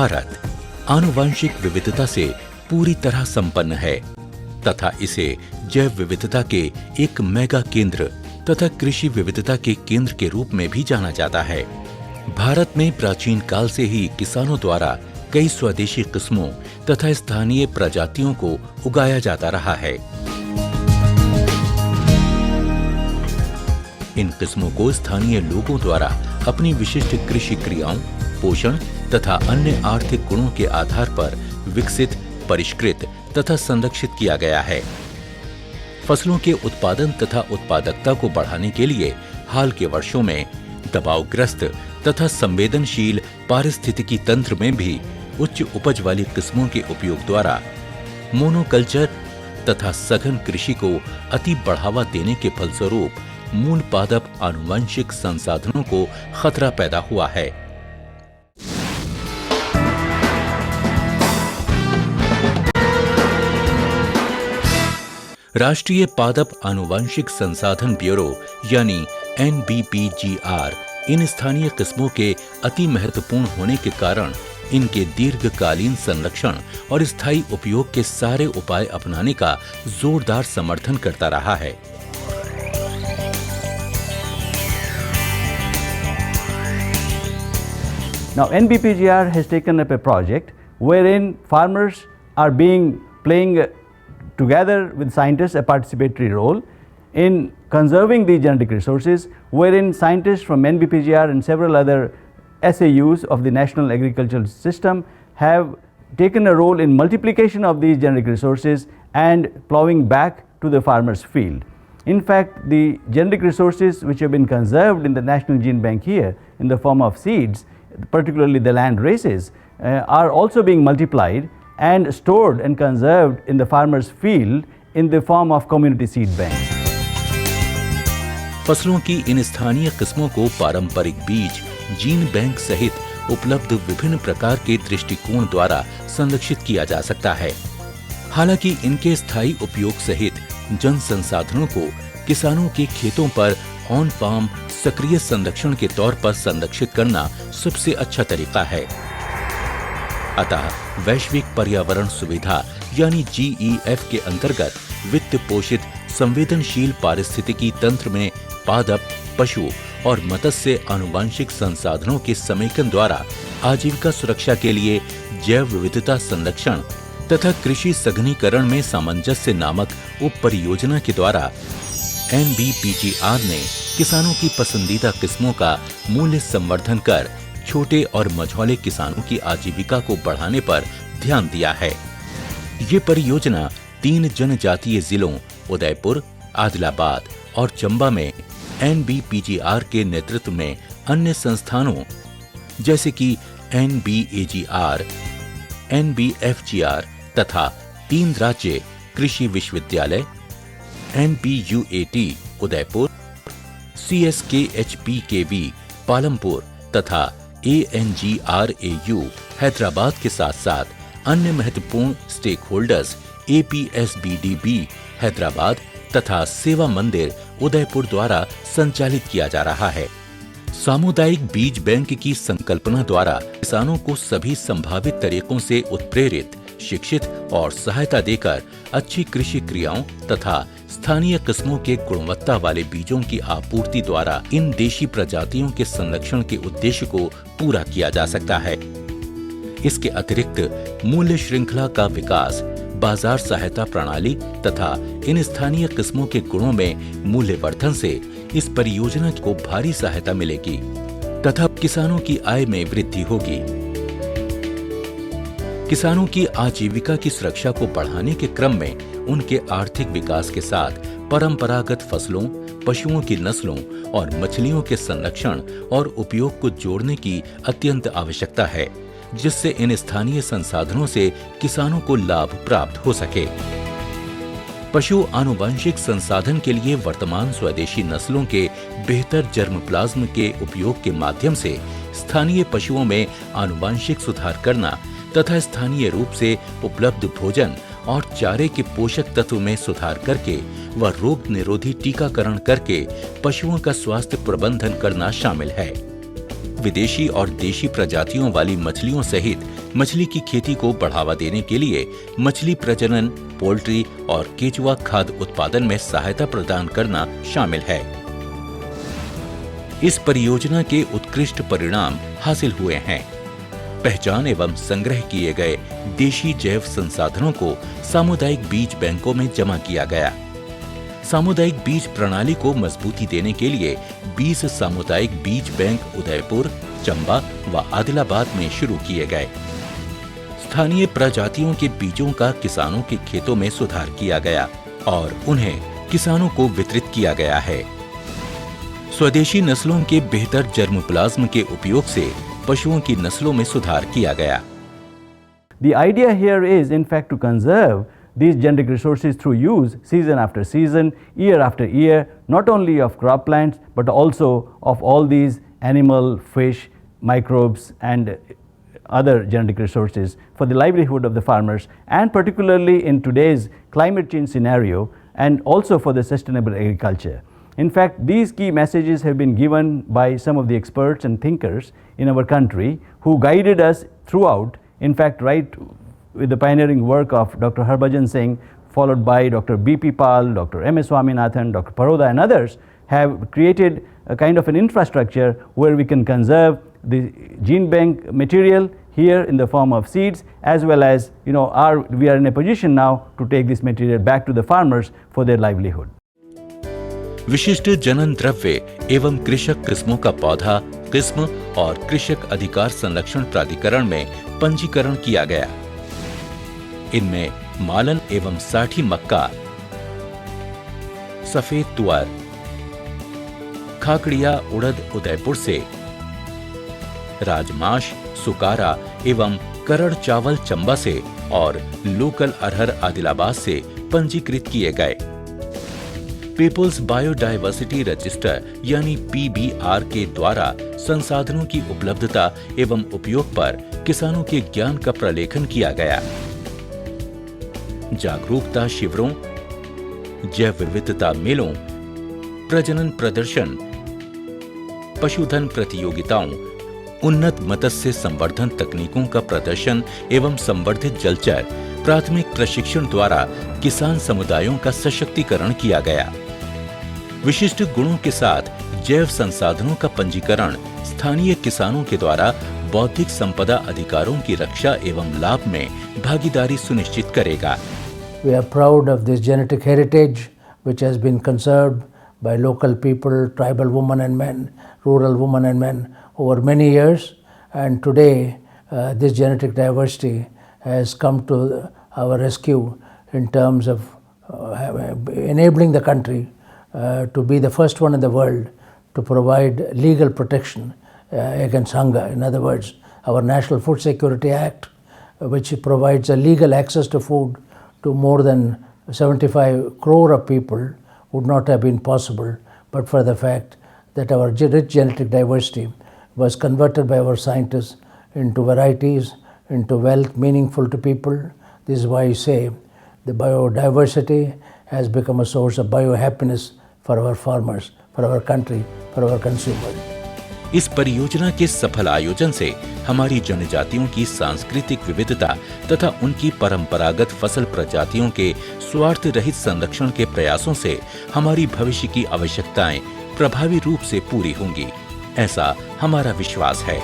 भारत आनुवंशिक विविधता से पूरी तरह संपन्न है तथा इसे जैव विविधता के एक मेगा केंद्र तथा कृषि विविधता के केंद्र के रूप में भी जाना जाता है। भारत में प्राचीन काल से ही किसानों द्वारा कई स्वदेशी किस्मों तथा स्थानीय प्रजातियों को उगाया जाता रहा है। इन किस्मों को स्थानीय लोगों द्वारा अपनी विशिष्ट कृषि क्रियाओं, पोषण तथा अन्य आर्थिक गुणों के आधार पर विकसित, परिष्कृत तथा संरक्षित किया गया है। फसलों के उत्पादन तथा उत्पादकता को बढ़ाने के लिए हाल के वर्षों में दबावग्रस्त तथा संवेदनशील पारिस्थितिकी तंत्र में भी उच्च उपज वाली किस्मों के उपयोग द्वारा मोनोकल्चर तथा सघन कृषि को अति बढ़ावा देने के फलस्वरूप मूल पादप आनुवंशिक संसाधनों को खतरा पैदा हुआ है। राष्ट्रीय पादप आनुवंशिक संसाधन ब्यूरो यानी NBPGR इन स्थानीय किस्मों के अति महत्वपूर्ण होने के कारण इनके दीर्घकालीन संरक्षण और स्थायी उपयोग के सारे उपाय अपनाने का जोरदार समर्थन करता रहा है। Now NBPGR has taken up a project wherein farmers are playing together with scientists a participatory role in conserving the genetic resources, wherein scientists from NBPGR and several other SAUs of the National Agricultural System have taken a role in multiplication of these genetic resources and plowing back to the farmer's field. In fact, the genetic resources which have been conserved in the National Gene Bank here in the form of seeds, particularly the land races, are also being multiplied and stored and conserved in the farmer's field in the form of community seed banks. फसलों की इन स्थानीय किस्मों को पारंपरिक बीज, gene bank सहित उपलब्ध विभिन्न प्रकार के दृष्टिकोण द्वारा संरक्षित किया जा सकता है। हालांकि इनके स्थायी उपयोग सहित जन संसाधनों को किसानों के खेतों पर ऑन फार्म सक्रिय संरक्षण के तौर पर संरक्षित करना सबसे अच्छा तरीका है। अतः वैश्विक पर्यावरण सुविधा यानी GEF के अंतर्गत वित्त पोषित संवेदनशील पारिस्थितिकी तंत्र में पादप, पशु और मत्स्य आनुवंशिक संसाधनों के समेकन द्वारा आजीविका सुरक्षा के लिए जैव विविधता संरक्षण तथा कृषि सघनीकरण में सामंजस्य नामक उप परियोजना के द्वारा NBPGR ने किसानों की पसंदीदा किस्मों का मूल्य संवर्धन कर छोटे और मझौले किसानों की आजीविका को बढ़ाने पर ध्यान दिया है। ये परियोजना 3 जनजातीय जिलों उदयपुर, आदिलाबाद और चंबा में NBPGR के नेतृत्व में अन्य संस्थानों जैसे कि NBAGR, NBFGR तथा 3 राज्य कृषि विश्वविद्यालय NPUAT उदयपुर, CSKHPKV पालमपुर तथा ANGRAU हैदराबाद के साथ साथ अन्य महत्वपूर्ण स्टेक होल्डर्स APSBDB हैदराबाद तथा सेवा मंदिर उदयपुर द्वारा संचालित किया जा रहा है। सामुदायिक बीज बैंक की संकल्पना द्वारा किसानों को सभी संभावित तरीकों से उत्प्रेरित, शिक्षित और सहायता देकर अच्छी कृषि क्रियाओं तथा स्थानीय किस्मों के गुणवत्ता वाले बीजों की आपूर्ति द्वारा इन देशी प्रजातियों के संरक्षण के उद्देश्य को पूरा किया जा सकता है। इसके अतिरिक्त मूल्य श्रृंखला का विकास, बाजार सहायता प्रणाली तथा इन स्थानीय किस्मों के गुणों में मूल्यवर्धन से इस परियोजना को भारी सहायता मिलेगी तथा किसानों की आय में वृद्धि होगी। किसानों की आजीविका की सुरक्षा को बढ़ाने के क्रम में उनके आर्थिक विकास के साथ परंपरागत फसलों, पशुओं की नस्लों और मछलियों के संरक्षण और उपयोग को जोड़ने की अत्यंत आवश्यकता है, जिससे इन स्थानीय संसाधनों से किसानों को लाभ प्राप्त हो सके। पशु आनुवंशिक संसाधन के लिए वर्तमान स्वदेशी नस्लों के बेहतर जर्म प्लाज्म के उपयोग के माध्यम से स्थानीय पशुओं में आनुवंशिक सुधार करना तथा स्थानीय रूप से उपलब्ध भोजन और चारे के पोषक तत्व में सुधार करके व रोग निरोधी टीकाकरण करके पशुओं का स्वास्थ्य प्रबंधन करना शामिल है। विदेशी और देशी प्रजातियों वाली मछलियों सहित मछली की खेती को बढ़ावा देने के लिए मछली प्रजनन, पोल्ट्री और केचुआ खाद्य उत्पादन में सहायता प्रदान करना शामिल है। इस परियोजना के उत्कृष्ट परिणाम हासिल हुए हैं। पहचान एवं संग्रह किए गए देशी जैव संसाधनों को सामुदायिक बीज बैंकों में जमा किया गया। सामुदायिक बीज प्रणाली को मजबूती देने के लिए 20 सामुदायिक बीज बैंक उदयपुर, चंबा व आदिलाबाद में शुरू किए गए। स्थानीय प्रजातियों के बीजों का किसानों के खेतों में सुधार किया गया और उन्हें किसानों को वितरित किया गया है। स्वदेशी नस्लों के बेहतर जर्मोप्लाज्म के उपयोग से पशुओं की नस्लों में सुधार किया गया। The idea here is in fact to conserve these genetic resources through use season after season, year after year, not only of croplands but also of all these animal, fish, microbes and other genetic resources for the livelihood of the farmers, and particularly in today's climate change scenario, and also for the sustainable agriculture. In fact, these key messages have been given by some of the experts and thinkers in our country who guided us throughout. In fact, right with the pioneering work of Dr. Harbhajan Singh, followed by Dr. B.P. Pal, Dr. M.S. Swaminathan, Dr. Paroda and others have created a kind of an infrastructure where we can conserve the gene bank material here in the form of seeds, as well as we are in a position now to take this material back to the farmers for their livelihood. विशिष्ट जनन द्रव्य एवं कृषक किस्मों का पौधा किस्म और कृषक अधिकार संरक्षण प्राधिकरण में पंजीकरण किया गया। इनमें मालन एवं साठी मक्का, सफेद तुअर, खाकड़िया उड़द उदयपुर से, राजमाश, सुकारा एवं करड़ चावल चंबा से और लोकल अरहर आदिलाबाद से पंजीकृत किए गए। पीपुल्स बायोडायवर्सिटी रजिस्टर यानी PBR के द्वारा संसाधनों की उपलब्धता एवं उपयोग पर किसानों के ज्ञान का प्रलेखन किया गया। जागरूकता शिविरों, जैव विविधता मेलों, प्रजनन प्रदर्शन, पशुधन प्रतियोगिताओं, उन्नत मत्स्य संवर्धन तकनीकों का प्रदर्शन एवं संवर्धित जलचर प्राथमिक प्रशिक्षण द्वारा किसान समुदायों का सशक्तिकरण किया गया। विशिष्ट गुणों के साथ जैव संसाधनों का पंजीकरण स्थानीय किसानों के द्वारा बौद्धिक संपदा अधिकारों की रक्षा एवं लाभ में भागीदारी सुनिश्चित करेगा। We are proud of this genetic heritage which has been conserved by local people, tribal women and men, rural women and men over many years, and today this genetic diversity has come to our rescue in terms of enabling the country to be the first one in the world to provide legal protection against hunger. In other words, our National Food Security Act, which provides a legal access to food to more than 75 crore of people, would not have been possible but for the fact that our rich genetic diversity was converted by our scientists into varieties, into wealth meaningful to people. This is why I say the biodiversity has become a source of biohappiness for our farmers, for our country, for our consumers. इस परियोजना के सफल आयोजन से हमारी जनजातियों की सांस्कृतिक विविधता तथा उनकी परंपरागत फसल प्रजातियों के स्वार्थ रहित संरक्षण के प्रयासों से हमारी भविष्य की आवश्यकताएं प्रभावी रूप से पूरी होंगी, ऐसा हमारा विश्वास है।